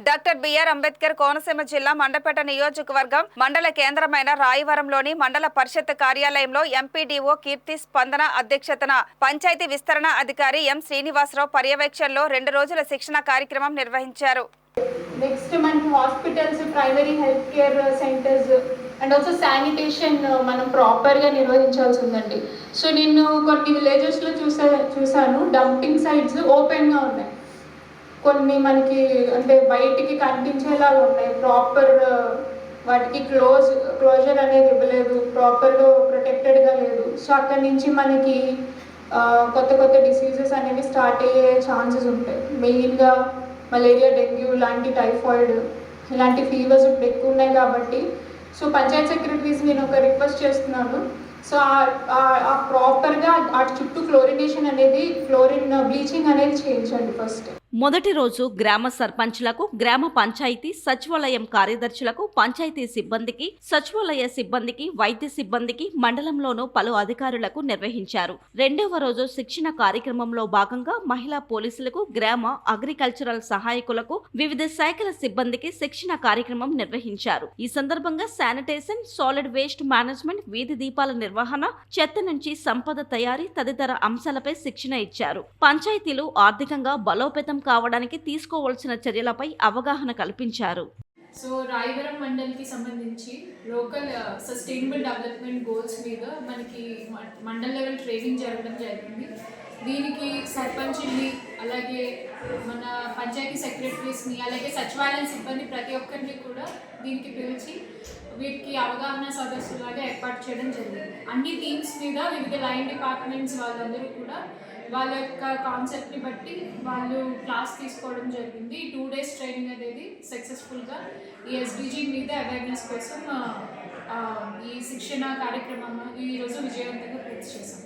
Doctor BR Ambedkar Konaseema జిల్లా మండపేట నియోజకవర్గం మండల కేంద్రమైన రాయవరంలోని మండల పరిషత్ కార్యాలయంలో ఎంపీడీఓ కీర్తి స్పందన అధ్యక్షతన పంచాయతీ విస్తరణ అధికారి ఎం శ్రీనివాసరావు పర్యవేక్షణలో 2 రోజుల శిక్షణ కార్యక్రమం నిర్వహించారు. నెక్స్ట్ మనకి hospitals, primary health care centres and also sanitation మనం ప్రాపర్గా నిర్వహించాల్సి ఉందండి. సో నేను కొన్ని విలేజెస్లో చూసాను డంపింగ్ సైట్స్ ఓపెన్గా ఉన్నాయి, కొన్ని మనకి అంటే బయటికి కనిపించేలాగా ఉన్నాయి, ప్రాపర్ వాటికి క్లోజర్ అనేది ఇవ్వలేదు, ప్రాపర్గా ప్రొటెక్టెడ్గా లేదు. సో అక్కడి నుంచి మనకి కొత్త డిసీజెస్ అనేవి స్టార్ట్ అయ్యే ఛాన్సెస్ ఉంటాయి. మెయిన్గా మలేరియా, డెంగ్యూ లాంటి, టైఫాయిడ్ ఇలాంటి ఫీవర్స్ ఇప్పుడు ఎక్కువ ఉన్నాయి కాబట్టి సో పంచాయత్ సెక్రటరీస్ నేను ఒక రిక్వెస్ట్ చేస్తున్నాను. సో ప్రాపర్గా ఆ చుట్టూ క్లోరినేషన్ అనేది, బ్లీచింగ్ అనేది చేయించండి ఫస్ట్. మొదటి రోజు గ్రామ సర్పంచ్లకు, గ్రామ పంచాయతీ సచివాలయం కార్యదర్శులకు, పంచాయతీ సిబ్బందికి, సచివాలయ సిబ్బందికి, వైద్య సిబ్బందికి, మండలంలోనూ పలు అధికారులకు నిర్వహించారు. రెండవ రోజు శిక్షణ కార్యక్రమంలో భాగంగా మహిళా పోలీసులకు, గ్రామ అగ్రికల్చరల్ సహాయకులకు, వివిధ శాఖల సిబ్బందికి శిక్షణ కార్యక్రమం నిర్వహించారు. ఈ సందర్భంగా శానిటేషన్, సాలిడ్ వేస్ట్ మేనేజ్మెంట్, వీధి దీపాల నిర్వహణ, చెత్త నుంచి సంపద తయారీ తదితర అంశాలపై శిక్షణ ఇచ్చారు. పంచాయతీలు ఆర్థికంగా బలోపేతం కావడానికి తీసుకోవాల్సిన చర్యలపై అవగాహన కల్పించారు. సో రాయవరం మండలికి సంబంధించి లోకల్ సస్టైనబుల్ డెవలప్మెంట్ గోల్స్ మీద మనకి మండల్ లెవెల్ ట్రైనింగ్ జరగడం జరిగింది. దీనికి సర్పంచ్ని, అలాగే మన పంచాయతీ సెక్రటరీస్ని, అలాగే సచివాలయ సిబ్బంది ప్రతి ఒక్కరిని కూడా దీనికి పిలిచి వీటికి అవగాహన సదస్సులాగా ఏర్పాటు చేయడం జరిగింది. అన్ని టీమ్స్ మీద వివిధ లైన్ డిపార్ట్మెంట్స్ వాళ్ళందరూ కూడా వాళ్ళ యొక్క కాన్సెప్ట్ని బట్టి వాళ్ళు క్లాస్ తీసుకోవడం జరిగింది. 2 days ట్రైనింగ్ అనేది సక్సెస్ఫుల్గా ఈ ఎస్డిజి మీద అవేర్నెస్ కోసం ఈ శిక్షణ కార్యక్రమం ఈరోజు విజయవంతంగా పూర్తి చేశాం.